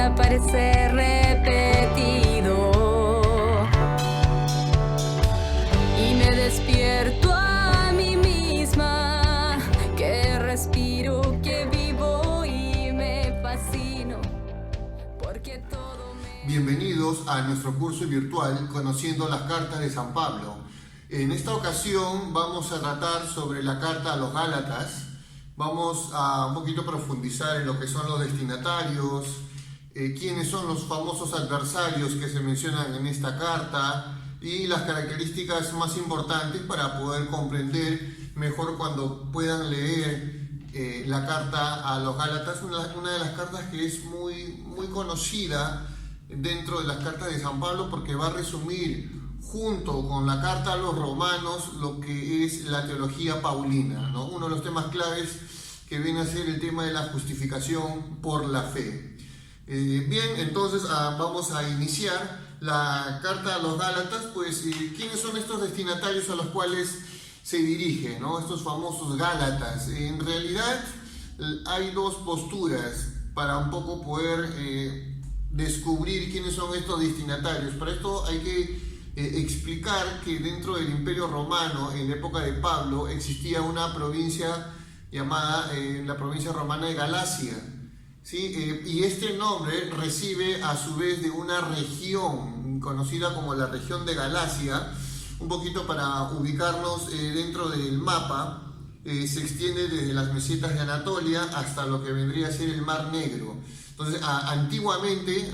aparece repetido y me despierto a mí misma, que respiro, que vivo y me fascino porque todo me... Bienvenidos a nuestro curso virtual Conociendo las Cartas de San Pablo. En esta ocasión vamos a tratar sobre la carta a los Gálatas. Vamos a un poquito profundizar en lo que son los destinatarios, quiénes son los famosos adversarios que se mencionan en esta carta y las características más importantes para poder comprender mejor cuando puedan leer la carta a los Gálatas, una de las cartas que es muy conocida dentro de las cartas de San Pablo, porque va a resumir junto con la carta a los romanos lo que es la teología paulina, ¿no? Uno de los temas claves que viene a ser el tema de la justificación por la fe. Bien, entonces vamos a iniciar la carta a los Gálatas. Pues, ¿quiénes son estos destinatarios a los cuales se dirige, ¿no? Estos famosos Gálatas? En realidad hay dos posturas para un poco poder descubrir quiénes son estos destinatarios. Para esto hay que explicar que dentro del Imperio Romano, en la época de Pablo, existía una provincia llamada la provincia romana de Galacia, ¿sí? Y este nombre recibe a su vez de una región conocida como la región de Galacia. Un poquito para ubicarnos dentro del mapa, se extiende desde las mesetas de Anatolia hasta lo que vendría a ser el Mar Negro. Entonces, antiguamente,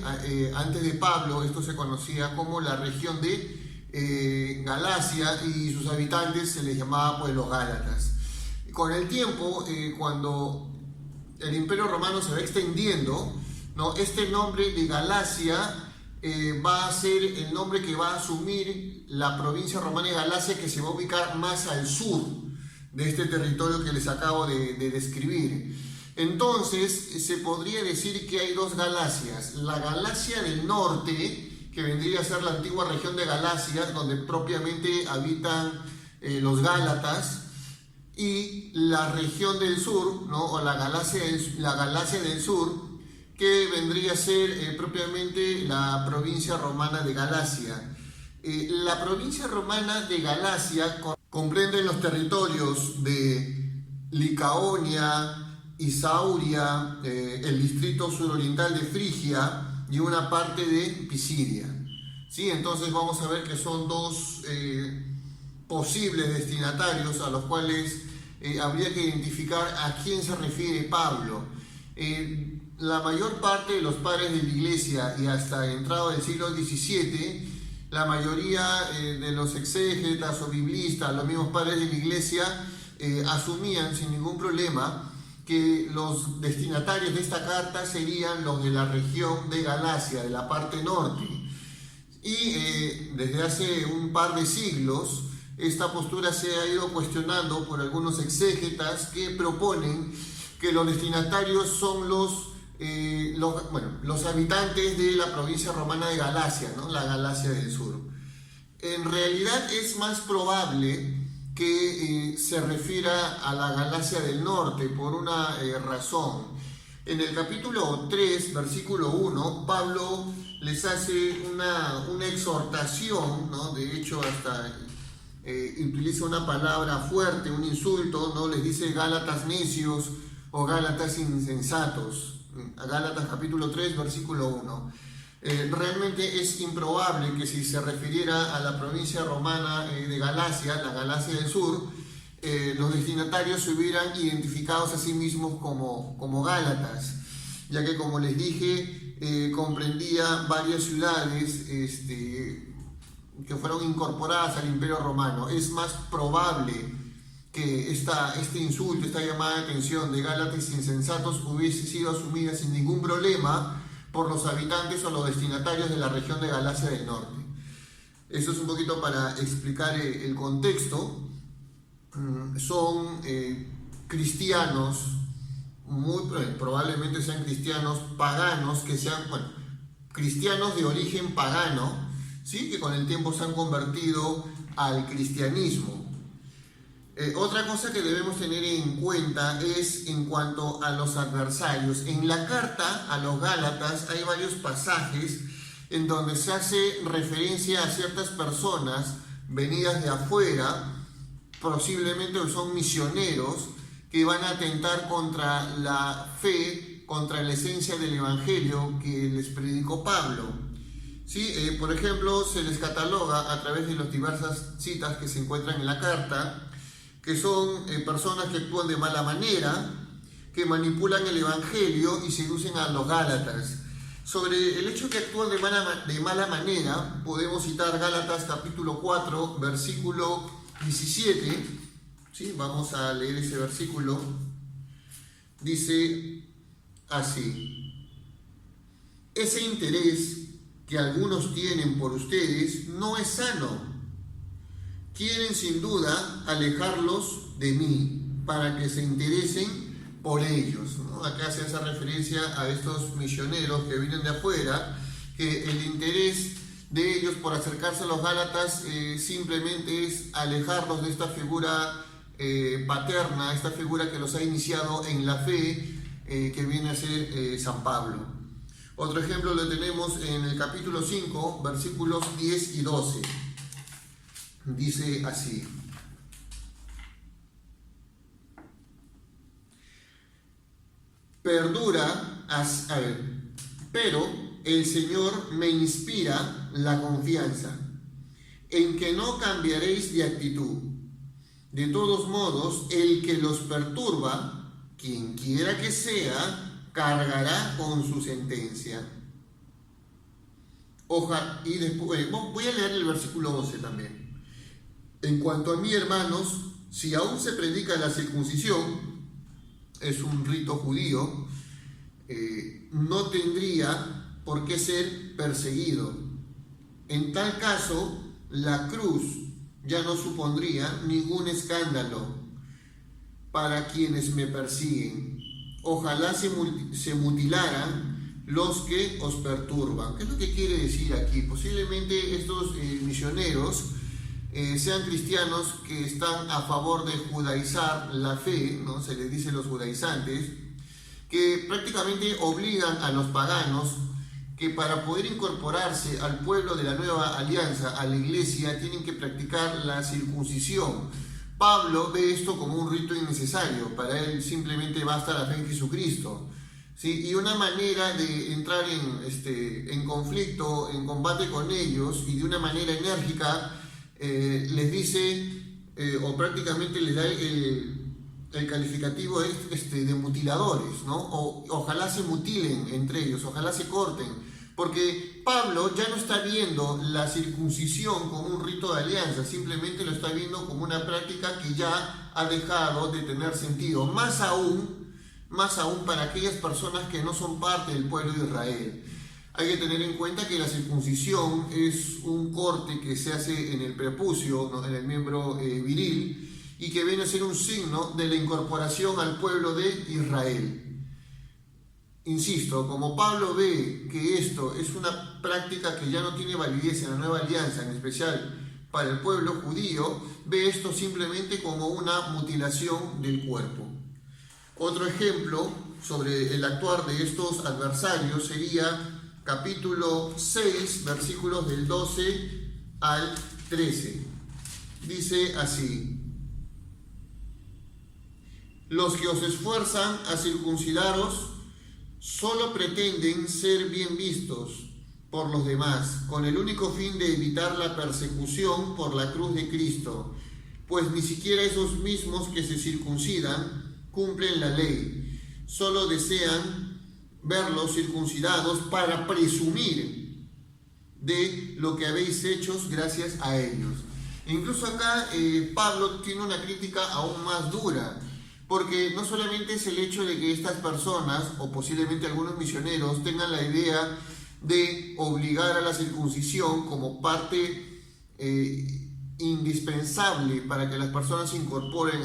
antes de Pablo, esto se conocía como la región de Galacia, y sus habitantes se les llamaba pues los Gálatas. Con el tiempo, cuando el Imperio Romano se va extendiendo, ¿no? Este nombre de Galacia va a ser el nombre que va a asumir la provincia romana de Galacia, que se va a ubicar más al sur de este territorio que les acabo de describir. Entonces, se podría decir que hay dos Galacias: la Galacia del norte, que vendría a ser la antigua región de Galacia, donde propiamente habitan los Gálatas, y la región del sur, ¿no? O la Galacia del sur, que vendría a ser propiamente la provincia romana de Galacia. La provincia romana de Galacia comprende los territorios de Licaonia, Isauria, el distrito suroriental de Frigia y una parte de Pisidia. ¿Sí? Entonces vamos a ver que son dos posibles destinatarios a los cuales habría que identificar a quién se refiere Pablo. La mayor parte de los padres de la iglesia, y hasta entrado del siglo XVII, la mayoría de los exégetas o biblistas, los mismos padres de la iglesia, asumían sin ningún problema que los destinatarios de esta carta serían los de la región de Galacia, de la parte norte. Y desde hace un par de siglos, esta postura se ha ido cuestionando por algunos exégetas que proponen que los destinatarios son los habitantes de la provincia romana de Galacia, ¿no? La Galacia del sur. En realidad es más probable que se refiera a la Galacia del norte por una razón. En el capítulo 3, versículo 1, Pablo les hace una exhortación, ¿no? De hecho, hasta utiliza una palabra fuerte, un insulto, ¿no? Les dice Gálatas necios o Gálatas insensatos. Gálatas capítulo 3, versículo 1. Realmente es improbable que si se refiriera a la provincia romana de Galacia, la Galacia del sur, los destinatarios se hubieran identificado a sí mismos como Gálatas, ya que, como les dije, comprendía varias ciudades que fueron incorporadas al Imperio Romano. Es más probable que este insulto, esta llamada de atención de Gálatas insensatos hubiese sido asumida sin ningún problema por los habitantes o los destinatarios de la región de Galacia del norte. Eso es un poquito para explicar el contexto. Son cristianos, muy probablemente sean cristianos paganos, que sean, cristianos de origen pagano, ¿sí? Que con el tiempo se han convertido al cristianismo. Otra cosa que debemos tener en cuenta es en cuanto a los adversarios. En la carta a los Gálatas hay varios pasajes en donde se hace referencia a ciertas personas venidas de afuera, posiblemente son misioneros, que van a atentar contra la fe, contra la esencia del Evangelio que les predicó Pablo. ¿Sí? Por ejemplo, se les cataloga a través de las diversas citas que se encuentran en la carta, que son personas que actúan de mala manera, que manipulan el Evangelio y seducen a los Gálatas. Sobre el hecho que actúan de mala manera, podemos citar Gálatas capítulo 4, versículo 17. ¿Sí? Vamos a leer ese versículo. Dice así: ese interés que algunos tienen por ustedes no es sano. Quieren sin duda alejarlos de mí para que se interesen por ellos, ¿no? Acá se hace referencia a estos misioneros que vienen de afuera, que el interés de ellos por acercarse a los Gálatas simplemente es alejarlos de esta figura paterna, esta figura que los ha iniciado en la fe, que viene a ser San Pablo. Otro ejemplo lo tenemos en el capítulo 5, versículos 10 y 12. Dice así: pero el Señor me inspira la confianza en que no cambiaréis de actitud. De todos modos, el que los perturba, quien quiera que sea, cargará con su sentencia. Y después, voy a leer el versículo 12 también. En cuanto a mí, hermanos, si aún se predica la circuncisión, es un rito judío, no tendría por qué ser perseguido. En tal caso, la cruz ya no supondría ningún escándalo para quienes me persiguen. Ojalá se mutilaran los que os perturban. ¿Qué es lo que quiere decir aquí? Posiblemente estos misioneros sean cristianos que están a favor de judaizar la fe, ¿no? Se les dice los judaizantes, que prácticamente obligan a los paganos que para poder incorporarse al pueblo de la nueva alianza, a la iglesia, tienen que practicar la circuncisión. Pablo ve esto como un rito innecesario. Para él simplemente basta la fe en Jesucristo, ¿sí? Y una manera de entrar en conflicto, en combate con ellos, y de una manera enérgica, les dice, o prácticamente les da el calificativo de mutiladores, ¿no? Ojalá se mutilen entre ellos, ojalá se corten, porque Pablo ya no está viendo la circuncisión como un rito de alianza, simplemente lo está viendo como una práctica que ya ha dejado de tener sentido, más aún para aquellas personas que no son parte del pueblo de Israel. Hay que tener en cuenta que la circuncisión es un corte que se hace en el prepucio, ¿no? En el miembro viril, y que viene a ser un signo de la incorporación al pueblo de Israel. Insisto, como Pablo ve que esto es una práctica que ya no tiene validez en la nueva alianza, en especial para el pueblo judío, ve esto simplemente como una mutilación del cuerpo. Otro ejemplo sobre el actuar de estos adversarios sería capítulo 6, versículos del 12 al 13. Dice así: los que os esfuerzan a circuncidaros solo pretenden ser bien vistos por los demás, con el único fin de evitar la persecución por la cruz de Cristo, pues ni siquiera esos mismos que se circuncidan cumplen la ley, solo desean verlos circuncidados para presumir de lo que habéis hecho gracias a ellos. Incluso acá Pablo tiene una crítica aún más dura, porque no solamente es el hecho de que estas personas, o posiblemente algunos misioneros, tengan la idea de obligar a la circuncisión como parte indispensable para que las personas se incorporen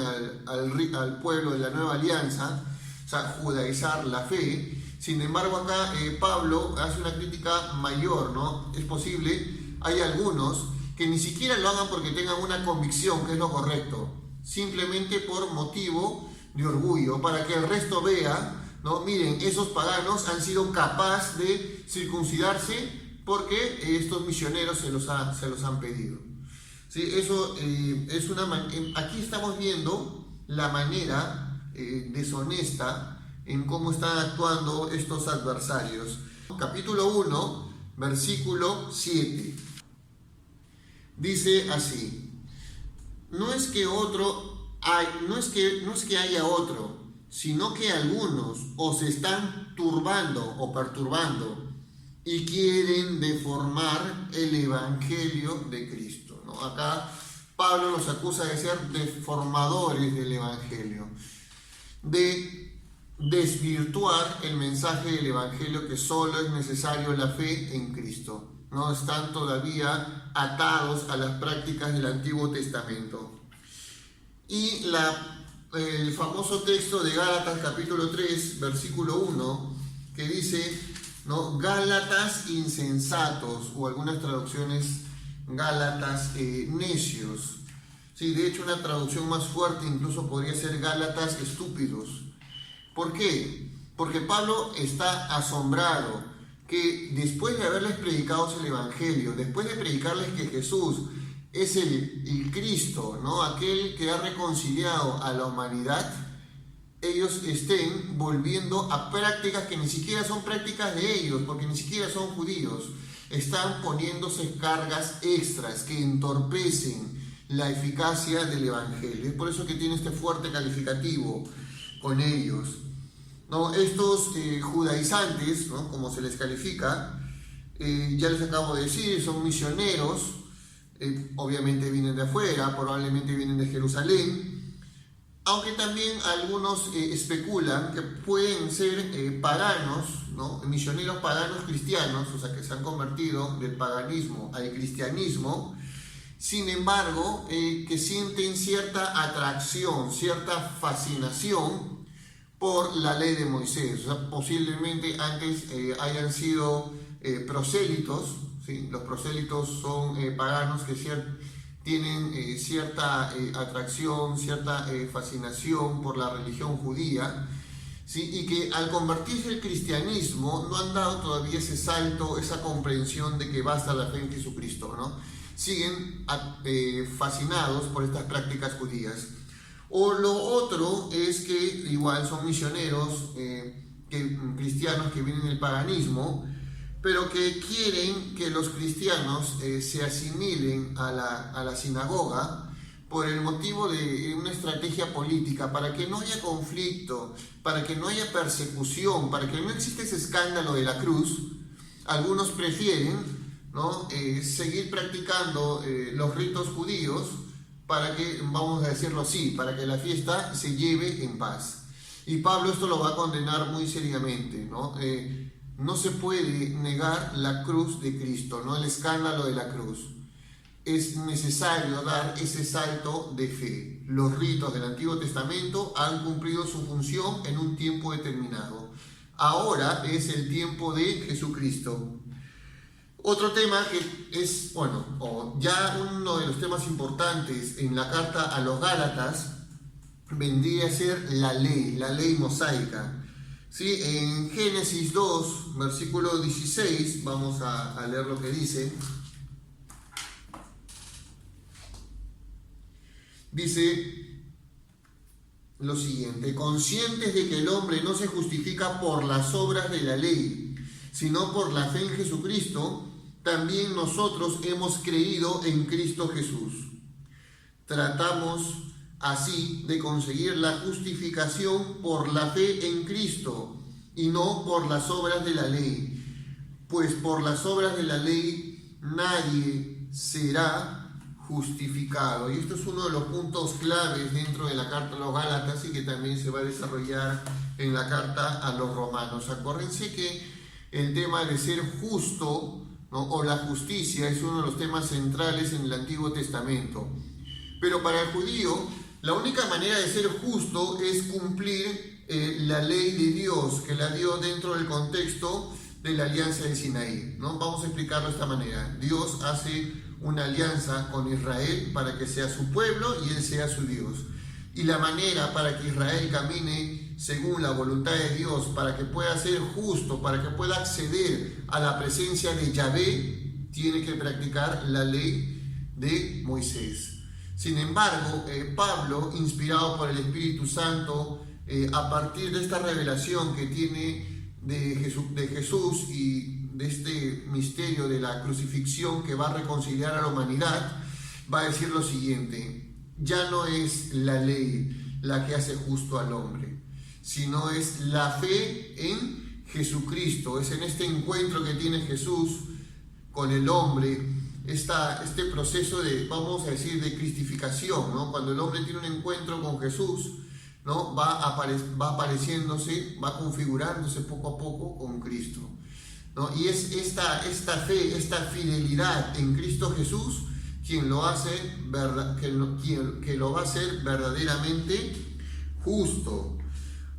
al pueblo de la nueva alianza, o sea, judaizar la fe. Sin embargo, acá Pablo hace una crítica mayor, ¿no? Es posible, hay algunos que ni siquiera lo hagan porque tengan una convicción que es lo correcto, simplemente por motivo de orgullo, para que el resto vea, ¿no? Miren, esos paganos han sido capaces de circuncidarse porque estos misioneros se los han pedido. ¿Sí? Eso es aquí estamos viendo la manera deshonesta en cómo están actuando estos adversarios. Capítulo 1, versículo 7. Dice así: no es que haya otro, sino que algunos os están turbando o perturbando y quieren deformar el evangelio de Cristo, ¿no? Acá Pablo los acusa de ser deformadores del evangelio, de desvirtuar el mensaje del evangelio, que solo es necesario la fe en Cristo. No están todavía atados a las prácticas del Antiguo Testamento. Y el famoso texto de Gálatas capítulo 3, versículo 1, que dice, ¿no? Gálatas insensatos, o algunas traducciones Gálatas necios. Sí, de hecho una traducción más fuerte incluso podría ser Gálatas estúpidos. ¿Por qué? Porque Pablo está asombrado que después de haberles predicado el evangelio, después de predicarles que Jesús es el Cristo, ¿no? Aquel que ha reconciliado a la humanidad, ellos estén volviendo a prácticas que ni siquiera son prácticas de ellos, porque ni siquiera son judíos. Están poniéndose cargas extras que entorpecen la eficacia del evangelio. Es por eso que tiene este fuerte calificativo con ellos, ¿no? Estos judaizantes, ¿no? Como se les califica, ya les acabo de decir, son misioneros. Obviamente vienen de afuera, probablemente vienen de Jerusalén, aunque también algunos especulan que pueden ser paganos, ¿no? Misioneros paganos cristianos, o sea que se han convertido del paganismo al cristianismo, sin embargo que sienten cierta atracción, cierta fascinación por la ley de Moisés. O sea, posiblemente antes hayan sido prosélitos. ¿Sí? Los prosélitos son paganos que tienen cierta atracción, cierta fascinación por la religión judía, ¿sí? Y que al convertirse al cristianismo no han dado todavía ese salto, esa comprensión de que basta la fe en Jesucristo, ¿no? Siguen fascinados por estas prácticas judías. O lo otro es que igual son misioneros cristianos que vienen del paganismo, pero que quieren que los cristianos se asimilen a la sinagoga por el motivo de una estrategia política, para que no haya conflicto, para que no haya persecución, para que no exista ese escándalo de la cruz. Algunos prefieren, ¿no? Seguir practicando los ritos judíos para que, vamos a decirlo así, para que la fiesta se lleve en paz. Y Pablo esto lo va a condenar muy seriamente, ¿no? No se puede negar la cruz de Cristo, ¿no? El escándalo de la cruz. Es necesario dar ese salto de fe. Los ritos del Antiguo Testamento han cumplido su función en un tiempo determinado. Ahora es el tiempo de Jesucristo. Otro tema que es, ya uno de los temas importantes en la carta a los Gálatas vendría a ser la ley mosaica. ¿Sí? En Génesis 2, versículo 16, vamos a leer lo que dice. Dice lo siguiente: conscientes de que el hombre no se justifica por las obras de la ley, sino por la fe en Jesucristo, también nosotros hemos creído en Cristo Jesús. Tratamos así de conseguir la justificación por la fe en Cristo y no por las obras de la ley, pues por las obras de la ley nadie será justificado. Y esto es uno de los puntos claves dentro de la carta a los Gálatas y que también se va a desarrollar en la carta a los Romanos. Acuérdense que el tema de ser justo, ¿no? O la justicia es uno de los temas centrales en el Antiguo Testamento. Pero para el judío, la única manera de ser justo es cumplir la ley de Dios, que la dio dentro del contexto de la alianza de Sinaí, ¿no? Vamos a explicarlo de esta manera. Dios hace una alianza con Israel para que sea su pueblo y Él sea su Dios. Y la manera para que Israel camine según la voluntad de Dios, para que pueda ser justo, para que pueda acceder a la presencia de Yahvé, tiene que practicar la ley de Moisés. Sin embargo, Pablo, inspirado por el Espíritu Santo, a partir de esta revelación que tiene de Jesús y de este misterio de la crucifixión que va a reconciliar a la humanidad, va a decir lo siguiente: ya no es la ley la que hace justo al hombre, sino es la fe en Jesucristo. Es en este encuentro que tiene Jesús con el hombre, este proceso de, vamos a decir, de cristificación, ¿no? Cuando el hombre tiene un encuentro con Jesús, ¿no? va apareciéndose, va configurándose poco a poco con Cristo, ¿no? Y es esta fe, esta fidelidad en Cristo Jesús quien lo hace, que lo va a hacer verdaderamente justo.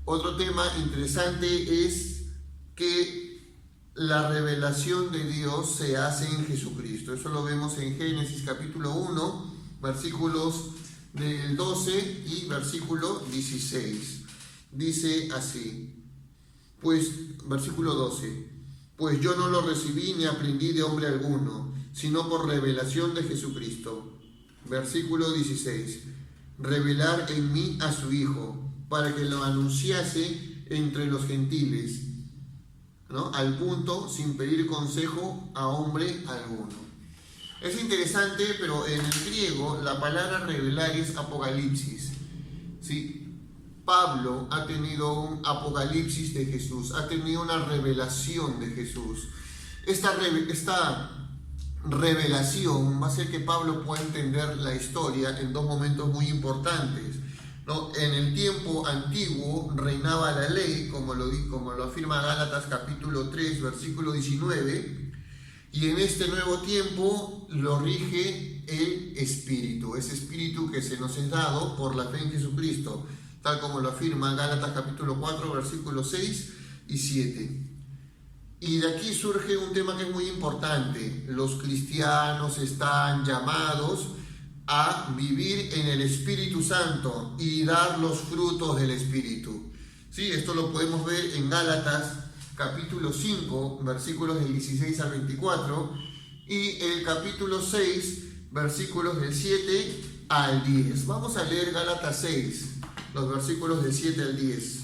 Otro tema interesante es que la revelación de Dios se hace en Jesucristo. Eso lo vemos en Génesis capítulo 1, versículos del 12 y versículo 16. Dice así, pues, versículo 12, pues yo no lo recibí ni aprendí de hombre alguno, sino por revelación de Jesucristo. Versículo 16, revelar en mí a su Hijo, para que lo anunciase entre los gentiles, ¿no? Al punto, sin pedir consejo a hombre alguno. Es interesante, pero en el griego la palabra revelar es apocalipsis, ¿sí? Pablo ha tenido un apocalipsis de Jesús, ha tenido una revelación de Jesús. Esta revelación va a hacer que Pablo pueda entender la historia en dos momentos muy importantes, ¿no? En el tiempo antiguo reinaba la ley, como lo afirma Gálatas capítulo 3, versículo 19, y en este nuevo tiempo lo rige el Espíritu, ese Espíritu que se nos es dado por la fe en Jesucristo, tal como lo afirma Gálatas capítulo 4, versículos 6 y 7. Y de aquí surge un tema que es muy importante. Los cristianos están llamados a vivir en el Espíritu Santo y dar los frutos del Espíritu. Sí, esto lo podemos ver en Gálatas capítulo 5, versículos del 16 al 24, y el capítulo 6, versículos del 7 al 10. Vamos a leer Gálatas 6, los versículos del 7 al 10.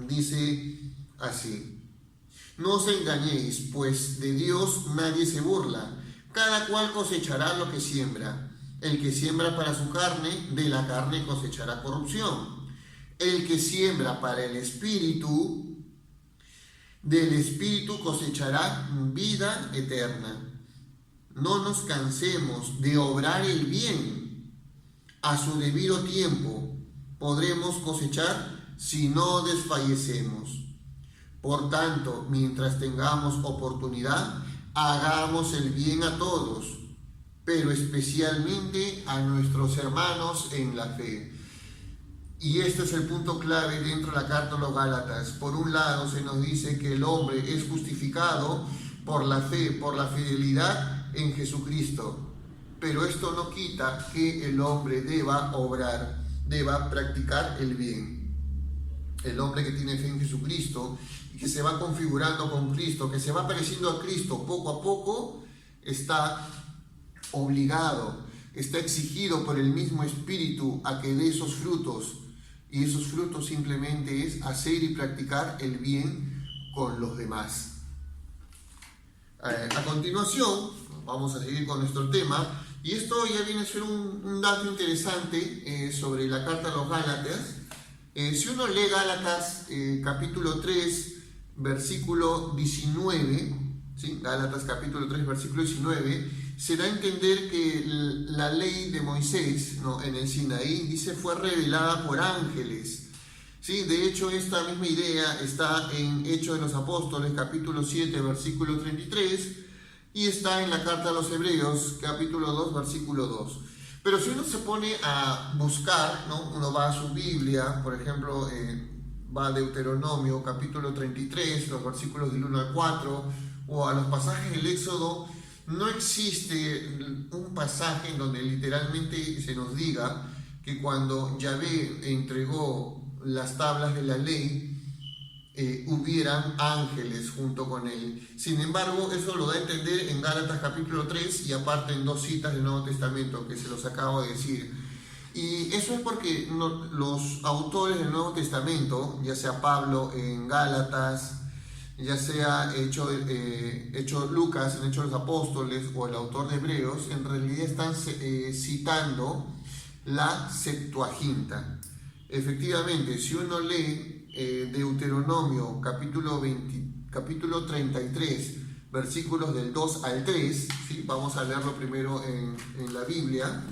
Dice así: no os engañéis, pues de Dios nadie se burla. Cada cual cosechará lo que siembra. El que siembra para su carne, de la carne cosechará corrupción. El que siembra para el Espíritu, del Espíritu cosechará vida eterna. No nos cansemos de obrar el bien. A su debido tiempo podremos cosechar si no desfallecemos. Por tanto, mientras tengamos oportunidad, hagamos el bien a todos, pero especialmente a nuestros hermanos en la fe. Y este es el punto clave dentro de la carta a los Gálatas. Por un lado se nos dice que el hombre es justificado por la fe, por la fidelidad en Jesucristo. Pero esto no quita que el hombre deba obrar, deba practicar el bien. El hombre que tiene fe en Jesucristo y que se va configurando con Cristo, que se va pareciendo a Cristo poco a poco, está obligado, está exigido por el mismo Espíritu a que dé esos frutos. Y esos frutos simplemente es hacer y practicar el bien con los demás. A continuación, vamos a seguir con nuestro tema. Y esto ya viene a ser un dato interesante sobre la carta a los Gálatas. Si uno lee Gálatas capítulo 3, versículo 19, ¿sí? Gálatas capítulo 3, versículo 19, se da a entender que la ley de Moisés, ¿no?, en el Sinaí, dice, fue revelada por ángeles. ¿Sí? De hecho, esta misma idea está en Hechos de los Apóstoles, capítulo 7, versículo 33, y está en la carta a los Hebreos, capítulo 2, versículo 2. Pero si uno se pone a buscar, ¿no?, uno va a su Biblia, por ejemplo, va a Deuteronomio, capítulo 33, los versículos del 1 al 4, o a los pasajes del Éxodo, no existe un pasaje en donde literalmente se nos diga que cuando Yahvé entregó las tablas de la ley, hubieran ángeles junto con él. Sin embargo, eso lo da a entender en Gálatas capítulo 3 y aparte en 2 citas del Nuevo Testamento que se los acabo de decir. Y eso es porque los autores del Nuevo Testamento, ya sea Pablo en Gálatas, ya sea hecho Lucas en Hechos de los Apóstoles o el autor de Hebreos, en realidad están citando la Septuaginta. Efectivamente, si uno lee Deuteronomio capítulo 33, versículos del 2 al 3, ¿sí? Vamos a leerlo primero en la Biblia.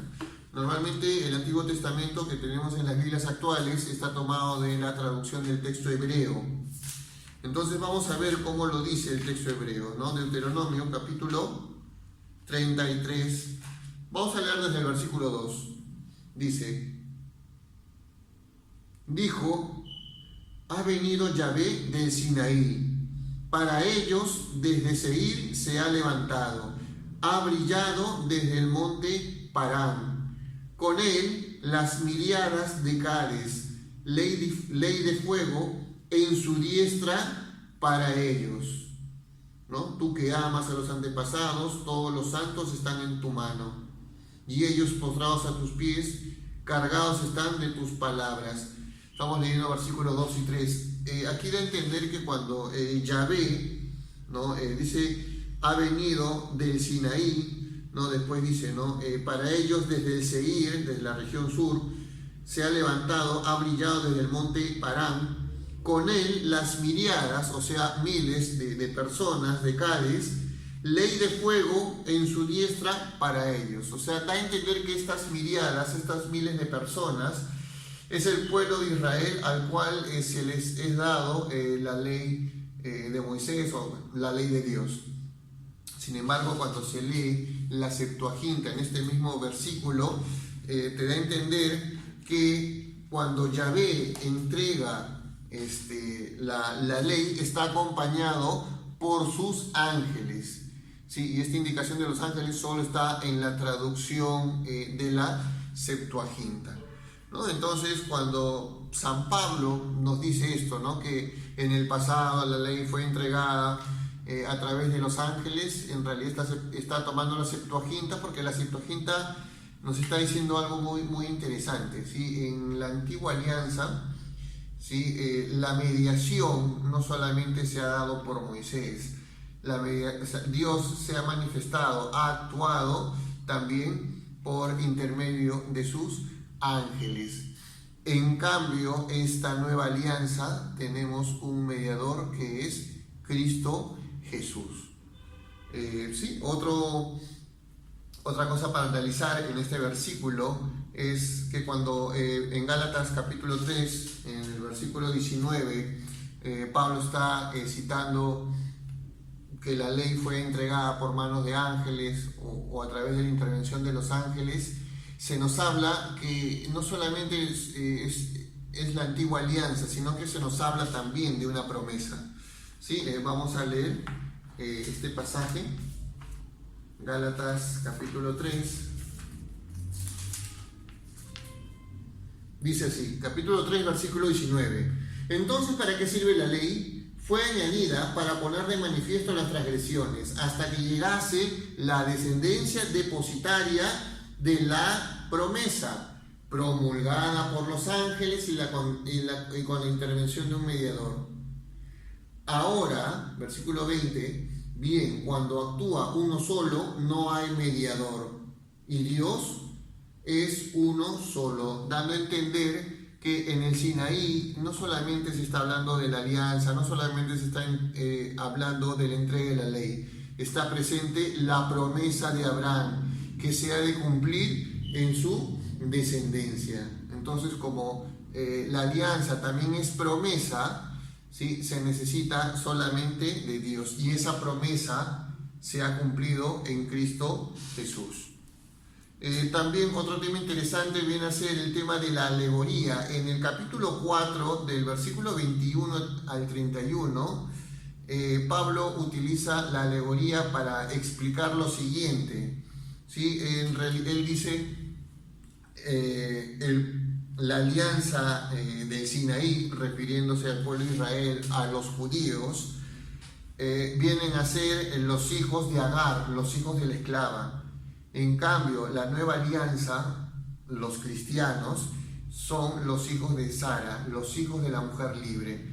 Normalmente el Antiguo Testamento que tenemos en las Biblias actuales está tomado de la traducción del texto hebreo. Entonces vamos a ver cómo lo dice el texto hebreo, ¿no? Deuteronomio capítulo 33. Vamos a leer desde el versículo 2. Dice: dijo, ha venido Yahvé del Sinaí. Para ellos desde Seir se ha levantado. Ha brillado desde el monte Parán. Con él las miriadas de Cades, ley de fuego en su diestra para ellos. ¿No? Tú que amas a los antepasados, todos los santos están en tu mano. Y ellos postrados a tus pies, cargados están de tus palabras. Estamos leyendo versículos 2 y 3. Aquí da a entender que cuando Yahvé, ¿no? Dice, ha venido del Sinaí, ¿no? Después dice, ¿no? Para ellos desde el Seir, desde la región sur, se ha levantado, ha brillado desde el monte Parán. Con él las miriadas, o sea, miles de personas de Cades, ley de fuego en su diestra para ellos. O sea, da a entender que estas miriadas, estas miles de personas, es el pueblo de Israel al cual se les es dado la ley de Moisés o la ley de Dios. Sin embargo, cuando se lee la Septuaginta en este mismo versículo, te da a entender que cuando Yahvé entrega la ley, está acompañado por sus ángeles. ¿Sí? Y esta indicación de los ángeles solo está en la traducción de la Septuaginta, ¿no? Entonces, cuando San Pablo nos dice esto, ¿no? Que en el pasado la ley fue entregada a través de los ángeles, en realidad está tomando la Septuaginta, porque la Septuaginta nos está diciendo algo muy, muy interesante, ¿sí? En la antigua alianza, ¿sí? La mediación no solamente se ha dado por Moisés, Dios se ha manifestado, ha actuado también por intermedio de sus ángeles. En cambio, esta nueva alianza tenemos un mediador que es Cristo Jesús. Sí, otra cosa para analizar en este versículo es que cuando en Gálatas capítulo 3, en el versículo 19, Pablo está citando que la ley fue entregada por manos de ángeles o a través de la intervención de los ángeles, se nos habla que no solamente es la antigua alianza, sino que se nos habla también de una promesa. ¿Sí? Vamos a leer este pasaje, Gálatas capítulo 3. Dice así, capítulo 3, versículo 19. Entonces, ¿para qué sirve la ley? Fue añadida para poner de manifiesto las transgresiones, hasta que llegase la descendencia depositaria de la promesa, promulgada por los ángeles y con la intervención de un mediador. Ahora, versículo 20, bien, cuando actúa uno solo, no hay mediador, y Dios es uno solo, dando a entender que en el Sinaí no solamente se está hablando de la alianza, no solamente se está hablando de la entrega de la ley, está presente la promesa de Abraham, que se ha de cumplir en su descendencia. Entonces, como la alianza también es promesa, ¿sí? Se necesita solamente de Dios, y esa promesa se ha cumplido en Cristo Jesús. También otro tema interesante viene a ser el tema de la alegoría. En el capítulo 4, del versículo 21 al 31, Pablo utiliza la alegoría para explicar lo siguiente, ¿sí? Él dice la alianza de Sinaí, refiriéndose al pueblo de Israel, a los judíos, vienen a ser los hijos de Agar, los hijos de la esclava. En cambio, la nueva alianza, los cristianos, son los hijos de Sara, los hijos de la mujer libre.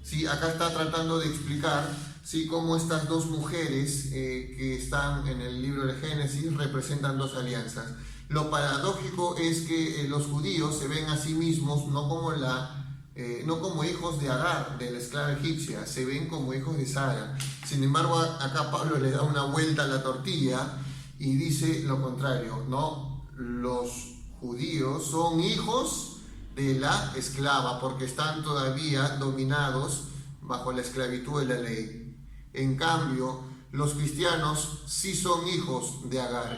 Sí, acá está tratando de explicar, sí, cómo estas dos mujeres que están en el libro de Génesis representan dos alianzas. Lo paradójico es que los judíos se ven a sí mismos no como hijos de Agar, de la esclava egipcia, se ven como hijos de Sara. Sin embargo, acá Pablo le da una vuelta a la tortilla y dice lo contrario, ¿no? Los judíos son hijos de la esclava porque están todavía dominados bajo la esclavitud de la ley. En cambio, los cristianos sí son hijos de Agar,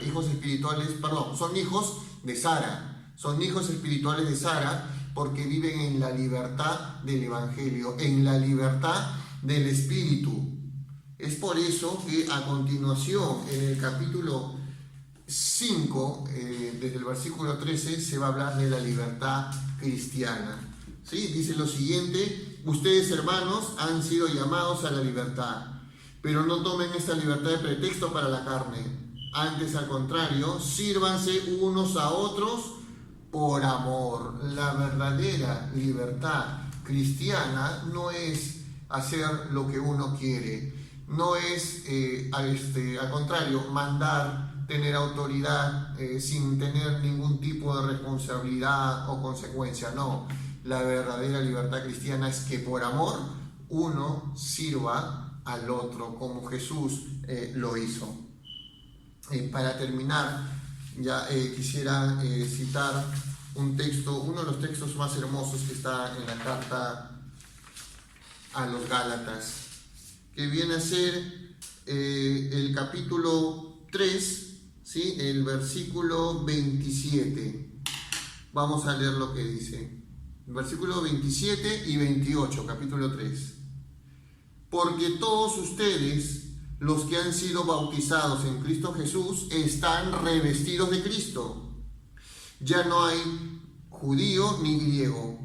son hijos de Sara, son hijos espirituales de Sara porque viven en la libertad del Evangelio, en la libertad del Espíritu. Es por eso que a continuación, en el capítulo 5, desde el versículo 13, se va a hablar de la libertad cristiana. ¿Sí? Dice lo siguiente: ustedes, hermanos, han sido llamados a la libertad, pero no tomen esta libertad de pretexto para la carne. Antes, al contrario, sírvanse unos a otros por amor. La verdadera libertad cristiana no es hacer lo que uno quiere, no es, al contrario, mandar, tener autoridad sin tener ningún tipo de responsabilidad o consecuencia. No, la verdadera libertad cristiana es que por amor uno sirva al otro como Jesús lo hizo. Para terminar, ya quisiera citar un texto, uno de los textos más hermosos que está en la carta a los Gálatas, que viene a ser el capítulo 3, ¿sí? El versículo 27. Vamos a leer lo que dice. Versículos 27 y 28, capítulo 3. Porque todos ustedes, los que han sido bautizados en Cristo Jesús, están revestidos de Cristo. Ya no hay judío ni griego,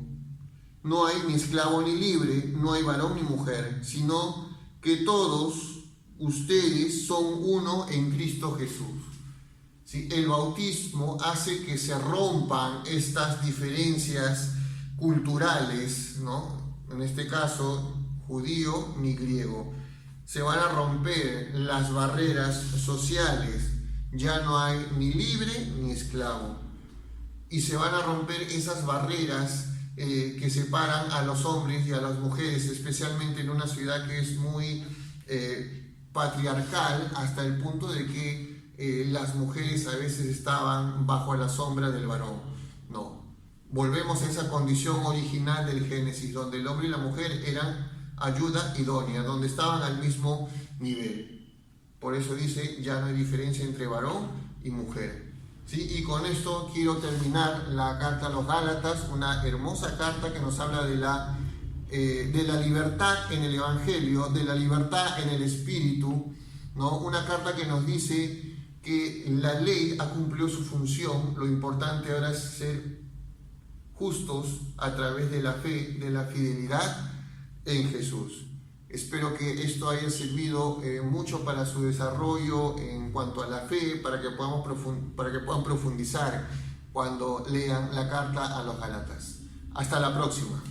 no hay ni esclavo ni libre, no hay varón ni mujer, sino que todos ustedes son uno en Cristo Jesús. ¿Sí? El bautismo hace que se rompan estas diferencias culturales, ¿no? En este caso, judío ni griego. Se van a romper las barreras sociales, ya no hay ni libre ni esclavo. Y se van a romper esas barreras que separan a los hombres y a las mujeres, especialmente en una ciudad que es muy patriarcal, hasta el punto de que las mujeres a veces estaban bajo la sombra del varón. No, volvemos a esa condición original del Génesis, donde el hombre y la mujer eran ayuda idónea, donde estaban al mismo nivel. Por eso dice, ya no hay diferencia entre varón y mujer. ¿Sí? Y con esto quiero terminar la carta a los Gálatas, una hermosa carta que nos habla de la libertad en el Evangelio, de la libertad en el Espíritu, ¿no? Una carta que nos dice que la ley ha cumplido su función, lo importante ahora es ser justos a través de la fe, de la fidelidad en Jesús. Espero que esto haya servido mucho para su desarrollo en cuanto a la fe, para que puedan profundizar cuando lean la carta a los Gálatas. Hasta la próxima.